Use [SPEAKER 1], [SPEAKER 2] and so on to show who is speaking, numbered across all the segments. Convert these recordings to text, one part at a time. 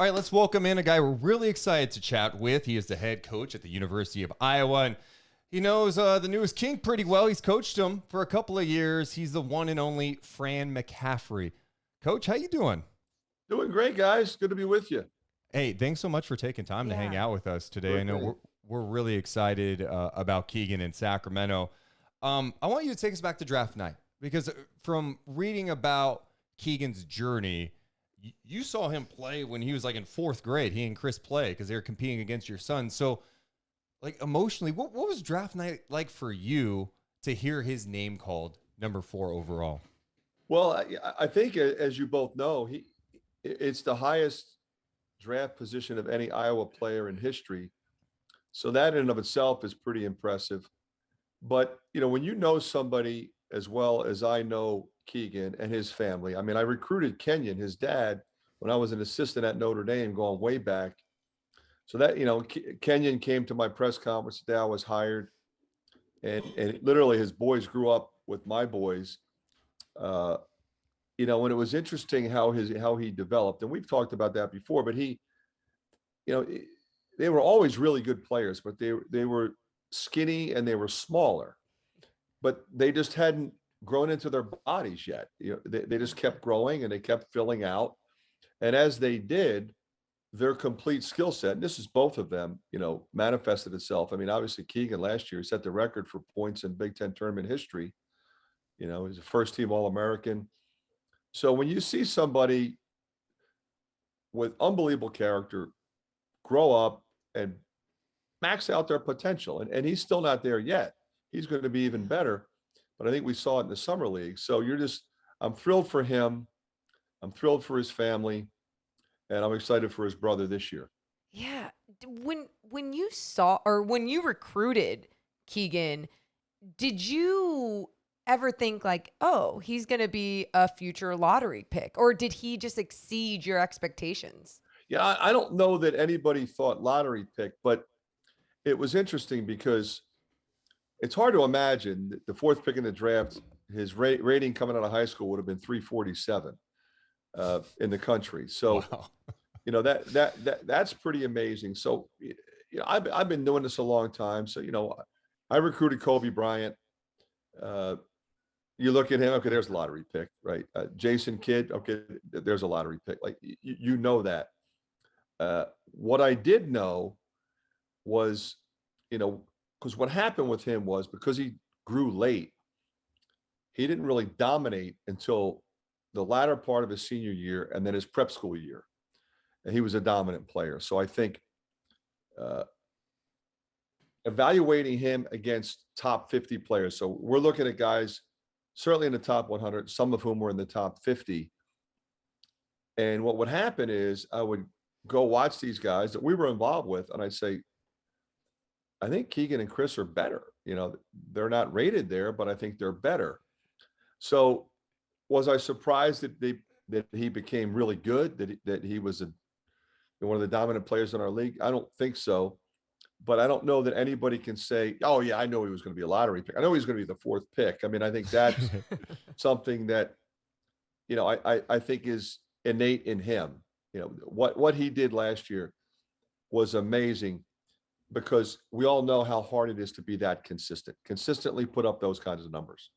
[SPEAKER 1] All right, let's welcome in a guy we're really excited to chat with. He is the head coach at the University of Iowa, and he knows the newest king pretty well. He's coached him for a couple of years. He's the one and only Fran McCaffery. Coach, how you doing?
[SPEAKER 2] Doing great, guys. Good to be with you.
[SPEAKER 1] Hey, thanks so much for taking time to hang out with us today. I know we're really excited about Keegan in Sacramento. I want you to take us back to draft night, because from reading about Keegan's journey, you saw him play when he was like in fourth grade. He and Chris play because they were competing against your son. So, like, emotionally, what was draft night like for you to hear his name called number 4 overall?
[SPEAKER 2] Well, I think, as you both know, it's the highest draft position of any Iowa player in history. So that in and of itself is pretty impressive. But, when you know somebody as well as I know Keegan and his family, I mean, I recruited Kenyon, his dad, when I was an assistant at Notre Dame going way back. So that, Kenyon came to my press conference the day I was hired. And literally his boys grew up with my boys. And it was interesting how he developed. And we've talked about that before, but they were always really good players, but they were skinny and they were smaller, but they just hadn't grown into their bodies yet. They just kept growing and they kept filling out. And as they did, their complete skill set, and this is both of them, manifested itself. I mean, obviously Keegan last year set the record for points in Big Ten tournament history. He's a first team All-American. So when you see somebody with unbelievable character grow up and max out their potential, and he's still not there yet. He's going to be even better, but I think we saw it in the summer league. So I'm thrilled for him. I'm thrilled for his family, and I'm excited for his brother this year.
[SPEAKER 3] Yeah. When you saw, or when you recruited Keegan, did you ever think like, oh, he's going to be a future lottery pick, or did he just exceed your expectations?
[SPEAKER 2] Yeah, I don't know that anybody thought lottery pick, but it was interesting because it's hard to imagine that the 4th pick in the draft, his rating coming out of high school would have been 347 in the country. So, wow. That's pretty amazing. So, I've been doing this a long time. So, I recruited Kobe Bryant. You look at him, okay, there's a lottery pick, right? Jason Kidd, okay, there's a lottery pick. Like, you know that. What I did know was, because what happened with him was because he grew late, he didn't really dominate until the latter part of his senior year and then his prep school year. And he was a dominant player. So I think evaluating him against top 50 players. So we're looking at guys certainly in the top 100, some of whom were in the top 50. And what would happen is I would go watch these guys that we were involved with, and I'd say, I think Keegan and Chris are better. They're not rated there, but I think they're better. So was I surprised that he became really good, that he was one of the dominant players in our league? I don't think so. But I don't know that anybody can say, oh, yeah, I know he was going to be a lottery pick. I know he's going to be the 4th pick. I mean, I think that's something that, I think is innate in him. What he did last year was amazing, because we all know how hard it is to be that consistently put up those kinds of numbers.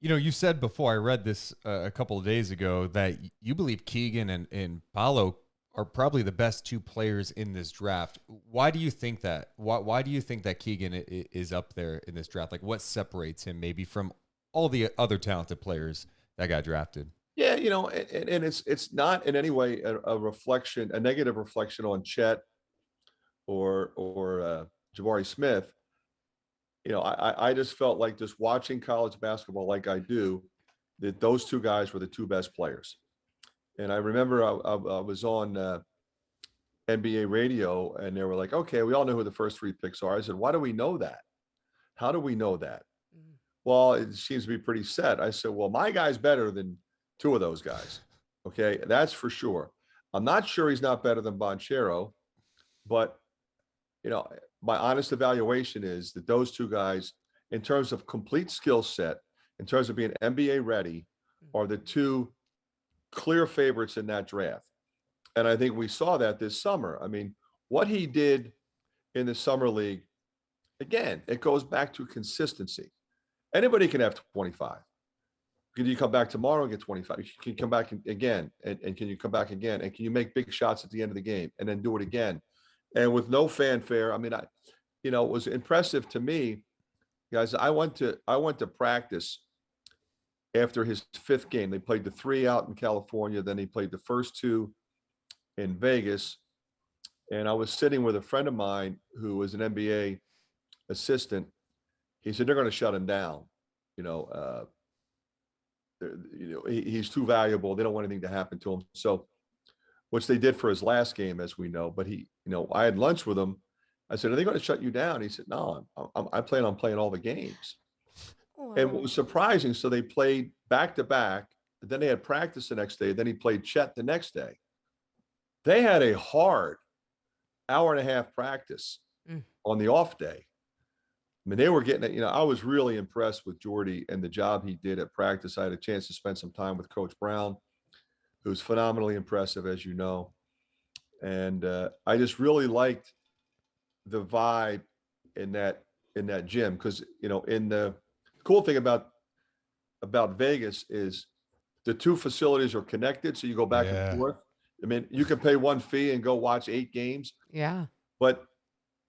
[SPEAKER 1] You said before, I read this a couple of days ago, that you believe Keegan and Paolo are probably the best 2 players in this draft. Why do you think that? Why do you think that Keegan is up there in this draft? Like, what separates him maybe from all the other talented players that got drafted?
[SPEAKER 2] Yeah, and it's not in any way a negative reflection on Chet or Jabari Smith. I just felt like, just watching college basketball like I do, that those 2 guys were the 2 best players. And I remember I was on NBA radio, and they were like, okay, we all know who the first 3 picks are. I said, why do we know that? How do we know that? Mm-hmm. Well, it seems to be pretty set. I said, well, my guy's better than 2 of those guys. Okay, that's for sure. I'm not sure he's not better than Banchero, but, my honest evaluation is that those 2 guys, in terms of complete skill set, in terms of being NBA ready, are the 2 clear favorites in that draft. And I think we saw that this summer. I mean, what he did in the summer league, again, it goes back to consistency. Anybody can have 25. Can you come back tomorrow and get 25? You can come back again, and can you come back again? And can you make big shots at the end of the game and then do it again? And with no fanfare, I mean, it was impressive to me, guys. I went to practice after his fifth game. They played the 3 out in California, then he played the first 2 in Vegas. And I was sitting with a friend of mine who was an NBA assistant. He said they're going to shut him down. You know, he's too valuable. They don't want anything to happen to him. So, which they did for his last game, as we know. But I had lunch with him. I said, "Are they going to shut you down?" He said, "No, I plan on playing all the games."
[SPEAKER 3] Wow.
[SPEAKER 2] And what was surprising, so they played back to back. Then they had practice the next day. Then he played Chet the next day. They had a hard hour and a half practice on the off day. I mean, they were getting it. I was really impressed with Jordy and the job he did at practice. I had a chance to spend some time with Coach Brown, who's phenomenally impressive, as you know. And I just really liked the vibe in that gym because in the cool thing about Vegas is the 2 facilities are connected, so you go back and forth. I mean, you can pay one fee and go watch 8 games.
[SPEAKER 3] Yeah.
[SPEAKER 2] But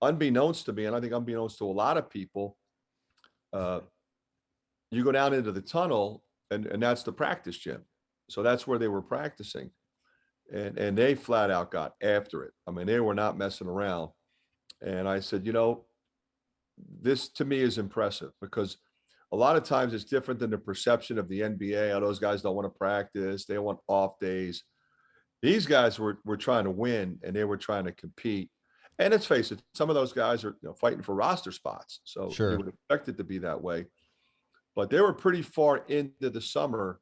[SPEAKER 2] unbeknownst to me, and I think unbeknownst to a lot of people, you go down into the tunnel, and that's the practice gym. So that's where they were practicing. And they flat out got after it. I mean, they were not messing around. And I said, this to me is impressive because a lot of times it's different than the perception of the NBA. Oh, those guys don't want to practice. They want off days. These guys were trying to win, and they were trying to compete. And let's face it, some of those guys are fighting for roster spots. So you would expect it to be that way. But they were pretty far into the summer.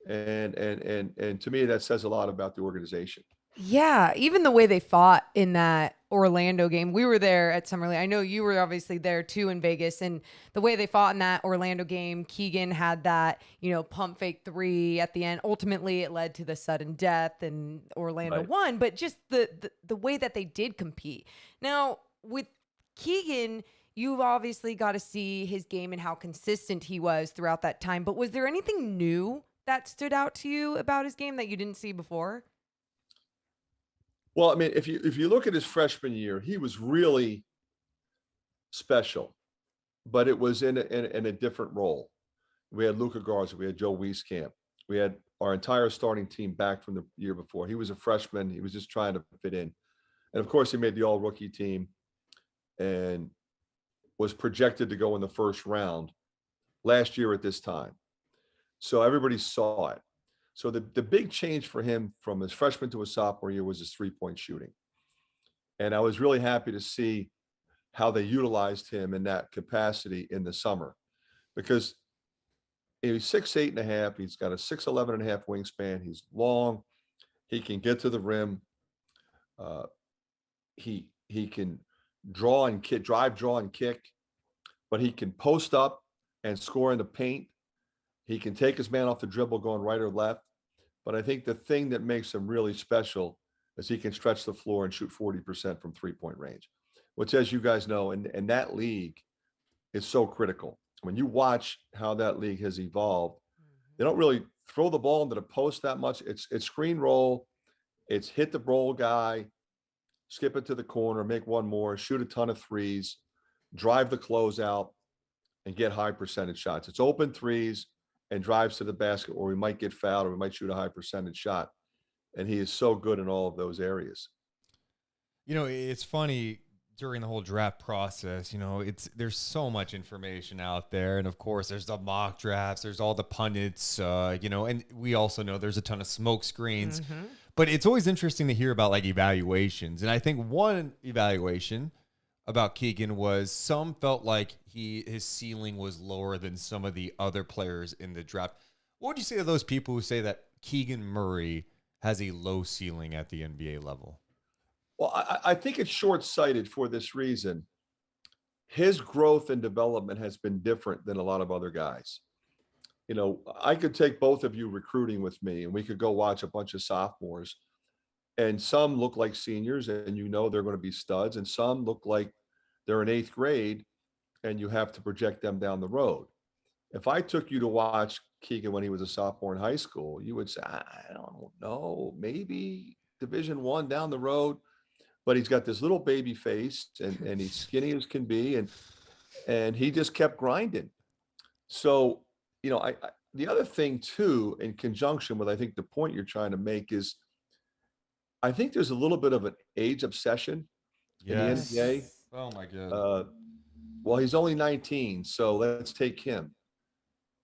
[SPEAKER 2] And to me, that says a lot about the organization.
[SPEAKER 3] Yeah, even the way they fought in that Orlando game. We were there at Summer League. I know you were obviously there too in Vegas, and the way they fought in that Orlando game, Keegan had that, pump fake 3 at the end. Ultimately, it led to the sudden death and Orlando won, but just the way that they did compete. Now, with Keegan, you've obviously got to see his game and how consistent he was throughout that time, but was there anything new that stood out to you about his game that you didn't see before?
[SPEAKER 2] Well, I mean, if you look at his freshman year, he was really special, but it was in a different role. We had Luka Garza, we had Joe Wieskamp, we had our entire starting team back from the year before. He was a freshman; he was just trying to fit in, and of course, he made the All-Rookie team, and was projected to go in the first round last year at this time. So everybody saw it. So the big change for him from his freshman to his sophomore year was his 3-point shooting. And I was really happy to see how they utilized him in that capacity in the summer because he's 6'8.5". He's got a 6'11.5" wingspan. He's long. He can get to the rim. He can drive, draw, and kick, but he can post up and score in the paint. He can take his man off the dribble going right or left. But I think the thing that makes him really special is he can stretch the floor and shoot 40% from 3-point range, which, as you guys know, in that league is so critical. When you watch how that league has evolved, they don't really throw the ball into the post that much. It's screen roll. It's hit the roll guy, skip it to the corner, make one more, shoot a ton of threes, drive the closeout, and get high percentage shots. It's open threes and drives to the basket, or we might get fouled, or we might shoot a high percentage shot. And he is so good in all of those areas.
[SPEAKER 1] It's funny during the whole draft process, there's so much information out there. And of course, there's the mock drafts, there's all the pundits, and we also know there's a ton of smoke screens. Mm-hmm. But it's always interesting to hear about evaluations. And I think one evaluation about Keegan was some felt like his ceiling was lower than some of the other players in the draft. What would you say to those people who say that Keegan Murray has a low ceiling at the NBA level?
[SPEAKER 2] Well, I think it's short-sighted for this reason. His growth and development has been different than a lot of other guys. I could take both of you recruiting with me, and we could go watch a bunch of sophomores. And some look like seniors and they're going to be studs, and some look like they're in eighth grade and you have to project them down the road. If I took you to watch Keegan when he was a sophomore in high school, you would say, I don't know, maybe Division I down the road, but he's got this little baby face and he's skinny as can be. And he just kept grinding. So, I the other thing too, in conjunction with, I think the point you're trying to make is, I think there's a little bit of an age obsession in the
[SPEAKER 1] Yes.
[SPEAKER 2] NBA.
[SPEAKER 1] Oh my God.
[SPEAKER 2] Well, he's only 19, so let's take him.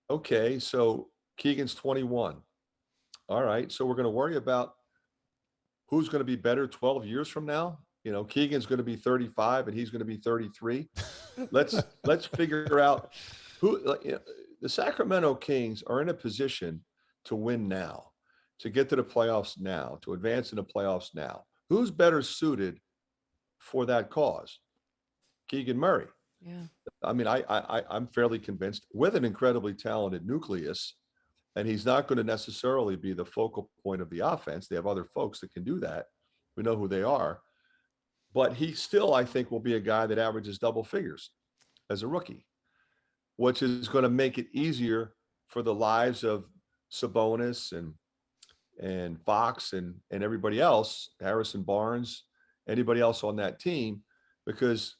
[SPEAKER 2] Okay, so Keegan's 21. All right, so we're going to worry about who's going to be better 12 years from now. Keegan's going to be 35 and he's going to be 33. Let's figure out who. The Sacramento Kings are in a position to win now, to get to the playoffs now, to advance in the playoffs now. Who's better suited for that cause? Keegan Murray.
[SPEAKER 3] Yeah.
[SPEAKER 2] I mean, I'm fairly convinced, with an incredibly talented nucleus, and he's not going to necessarily be the focal point of the offense. They have other folks that can do that. We know who they are. But he still, I think, will be a guy that averages double figures as a rookie, which is going to make it easier for the lives of Sabonis and Fox and everybody else, Harrison Barnes, anybody else on that team, because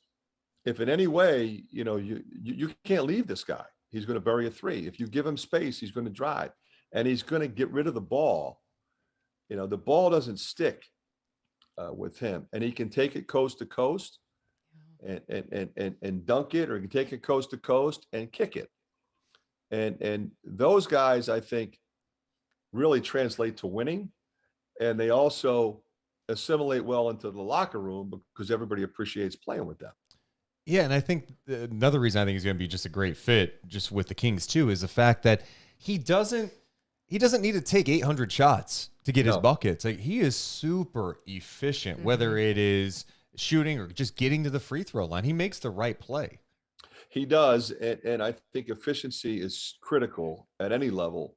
[SPEAKER 2] if in any way, you can't leave this guy. He's going to bury a three. If you give him space, he's going to drive, and he's going to get rid of the ball. The ball doesn't stick with him, and he can take it coast to coast and dunk it, or he can take it coast to coast and kick it. And those guys, I think, really translate to winning, and they also assimilate well into the locker room because everybody appreciates playing with them.
[SPEAKER 1] Yeah, and I think another reason I think he's going to be just a great fit just with the Kings too is the fact that he doesn't need to take 800 shots to get his buckets. Like, he is super efficient, whether it is shooting or just getting to the free throw line. He makes the right play.
[SPEAKER 2] He does, and I think efficiency is critical at any level,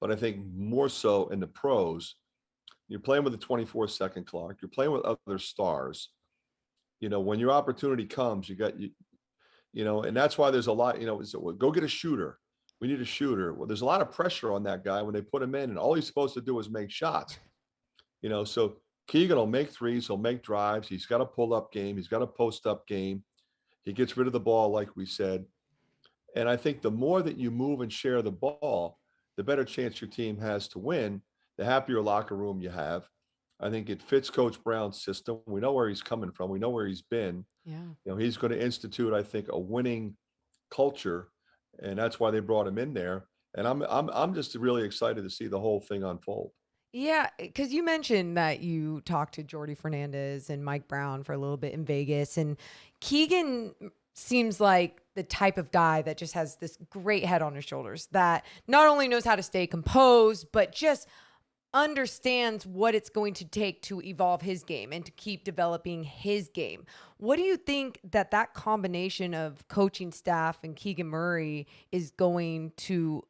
[SPEAKER 2] but I think more so in the pros. You're playing with a 24-second clock. You're playing with other stars. When your opportunity comes, and that's why there's a lot, go get a shooter. We need a shooter. Well, there's a lot of pressure on that guy when they put him in, and all he's supposed to do is make shots. So Keegan will make threes, he'll make drives. He's got a pull-up game. He's got a post-up game. He gets rid of the ball, like we said. And I think the more that you move and share the ball, the better chance your team has to win, the happier locker room you have. I think it fits Coach Brown's system. We know where he's coming from. We know where he's been.
[SPEAKER 3] Yeah.
[SPEAKER 2] He's going to institute, I think, a winning culture, and that's why they brought him in there. And I'm just really excited to see the whole thing unfold.
[SPEAKER 3] Yeah, because you mentioned that you talked to Jordy Fernandez and Mike Brown for a little bit in Vegas, and Keegan seems like the type of guy that just has this great head on his shoulders, that not only knows how to stay composed, but just understands what it's going to take to evolve his game and to keep developing his game. What do you think that combination of coaching staff and Keegan Murray is going to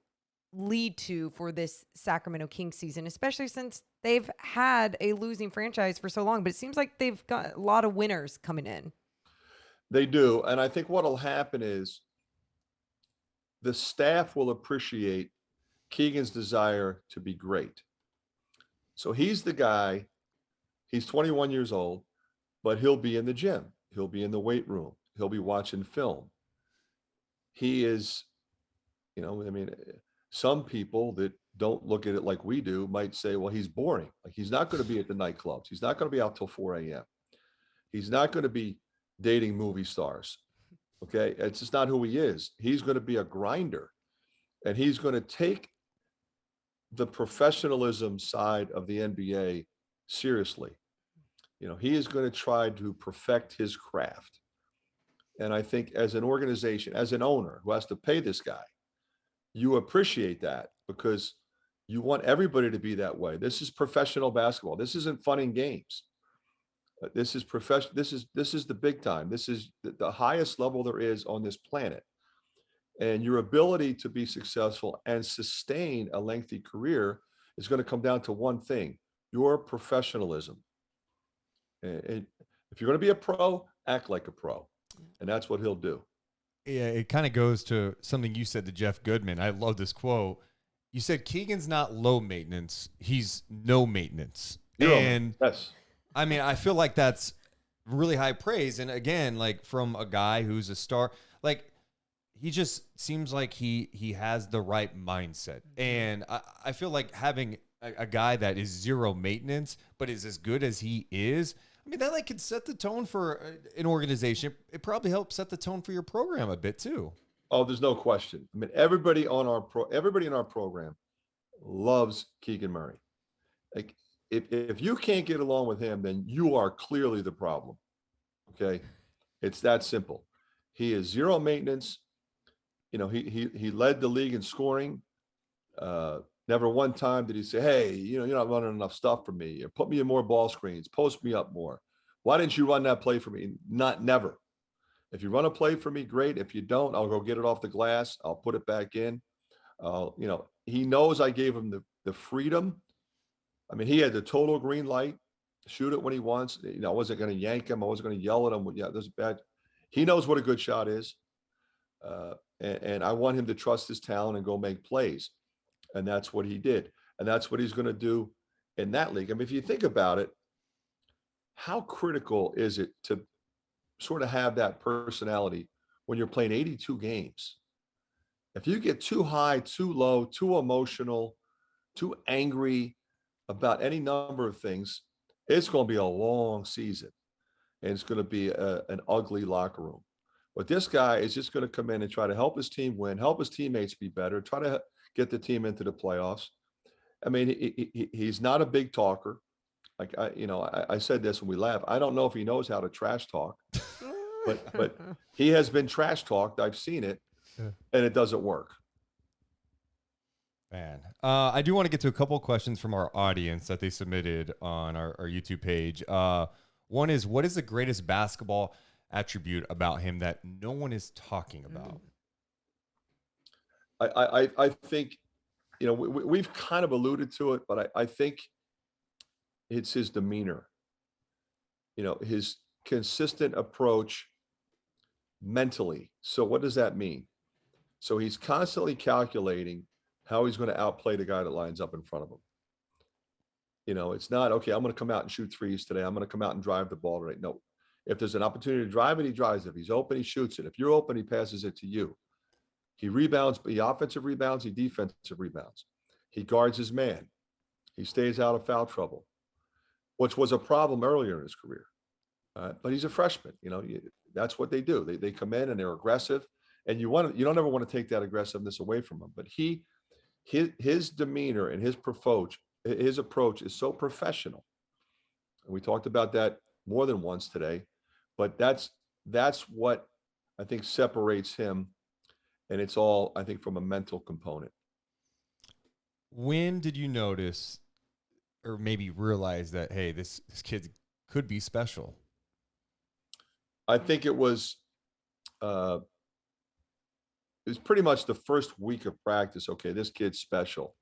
[SPEAKER 3] lead to for this Sacramento Kings season, especially since they've had a losing franchise for so long, but it seems like they've got a lot of winners coming in?
[SPEAKER 2] They do. And I think what'll happen is the staff will appreciate Keegan's desire to be great. So he's the guy, he's 21 years old, but he'll be in the gym. He'll be in the weight room. He'll be watching film. He is, some people that don't look at it like we do might say, well, he's boring. Like, he's not going to be at the nightclubs. He's not going to be out till 4 a.m. He's not going to be dating movie stars. Okay. It's just not who he is. He's going to be a grinder, and he's going to take the professionalism side of the NBA seriously. He is going to try to perfect his craft. And I think as an organization, as an owner who has to pay this guy, you appreciate that because you want everybody to be that way. This is professional basketball. This isn't fun and games. This is professional. This is the big time. This is the highest level there is on this planet. And your ability to be successful and sustain a lengthy career is going to come down to one thing: your professionalism. And if you're going to be a pro, act like a pro. And that's what he'll do.
[SPEAKER 1] Yeah, it kind of goes to something you said to Jeff Goodman. I love this quote. You said Keegan's not low maintenance; he's no maintenance. And
[SPEAKER 2] yes,
[SPEAKER 1] I mean, I feel like that's really high praise. And again, like from a guy who's a star, like he just seems like he has the right mindset. And I feel like having a guy that is zero maintenance but is as good as he is. I mean, that like could set the tone for an organization. It probably helps set the tone for your program a bit too.
[SPEAKER 2] Oh, there's no question. I mean, everybody in our program loves Keegan Murray. Like, if you can't get along with him, then you are clearly the problem. Okay, it's that simple. He is zero maintenance. You know, he led the league in scoring. Never one time did he say, "Hey, you know, you're not running enough stuff for me, or put me in more ball screens, post me up more. Why didn't you run that play for me?" Never. If you run a play for me, great. If you don't, I'll go get it off the glass. I'll put it back in. You know, he knows I gave him the freedom. I mean, he had the total green light, shoot it when he wants. You know, I wasn't going to yank him. I wasn't going to yell at him. Yeah, there's bad. He knows what a good shot is. And I want him to trust his talent and go make plays. And that's what he did. And that's what he's going to do in that league. I mean, if you think about it, how critical is it to sort of have that personality when you're playing 82 games? If you get too high, too low, too emotional, too angry about any number of things, it's going to be a long season. And it's going to be an ugly locker room. But this guy is just going to come in and try to help his team win, help his teammates be better, try to get the team into the playoffs. I mean, he's not a big talker. Like I said this when we laughed. I don't know if he knows how to trash talk, but he has been trash talked. I've seen it, and it doesn't work.
[SPEAKER 1] Man, I do want to get to a couple of questions from our audience that they submitted on our YouTube page. One is, what is the greatest basketball attribute about him that no one is talking about?
[SPEAKER 2] I think, you know, we've kind of alluded to it, but I think it's his demeanor, you know, his consistent approach mentally. So what does that mean? So he's constantly calculating how he's going to outplay the guy that lines up in front of him. You know, it's not, okay, I'm going to come out and shoot threes today. I'm going to come out and drive the ball today. No, if there's an opportunity to drive it, he drives it. If he's open, he shoots it. If you're open, he passes it to you. He rebounds, he offensive rebounds, he defensive rebounds. He guards his man. He stays out of foul trouble, which was a problem earlier in his career. But he's a freshman. You know, that's what they do. They come in and they're aggressive, and you don't ever want to take that aggressiveness away from him. But his demeanor and his approach is so professional. And we talked about that more than once today. But that's what I think separates him. And it's all, I think, from a mental component.
[SPEAKER 1] When did you notice or maybe realize that, hey, this kid could be special?
[SPEAKER 2] I think it was pretty much the first week of practice. Okay, this kid's special.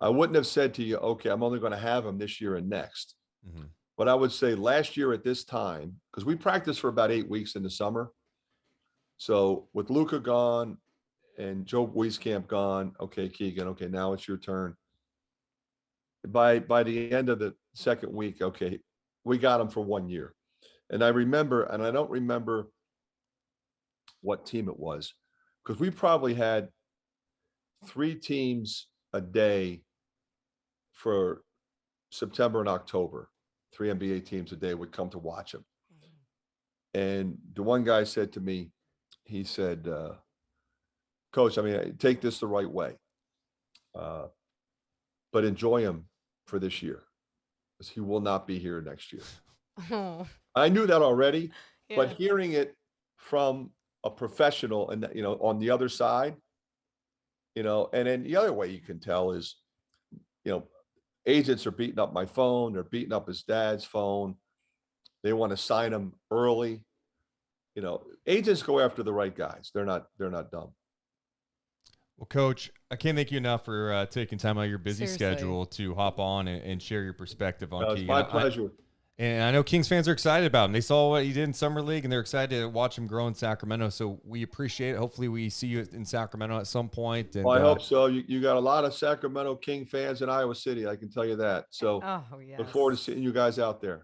[SPEAKER 2] I wouldn't have said to you, okay, I'm only going to have him this year and next. Mm-hmm. But I would say last year at this time, because we practiced for about 8 weeks in the summer. So with Luka gone and Joe Wieskamp gone, okay, Keegan, okay, now it's your turn. By the end of the second week, okay, we got him for 1 year. And I remember, and I don't remember what team it was, because we probably had 3 teams a day for September and October. 3 NBA teams a day would come to watch him. And the one guy said to me, he said, Coach, I mean, take this the right way, but enjoy him for this year, because he will not be here next year. Oh. I knew that already, but hearing it from a professional and, you know, on the other side, you know, and then the other way you can tell is, you know, agents are beating up my phone. They're beating up his dad's phone. They want to sign him early. You know, agents go after the right guys. They're not dumb.
[SPEAKER 1] Well, Coach, I can't thank you enough for taking time out of your busy schedule to hop on and share your perspective on Keegan.
[SPEAKER 2] It's my pleasure.
[SPEAKER 1] And I know Kings fans are excited about him. They saw what he did in Summer League, and they're excited to watch him grow in Sacramento. So we appreciate it. Hopefully we see you in Sacramento at some point. And,
[SPEAKER 2] Well, I hope so. You got a lot of Sacramento King fans in Iowa City. I can tell you that. So
[SPEAKER 3] Oh, yes.
[SPEAKER 2] look forward to seeing you guys out there.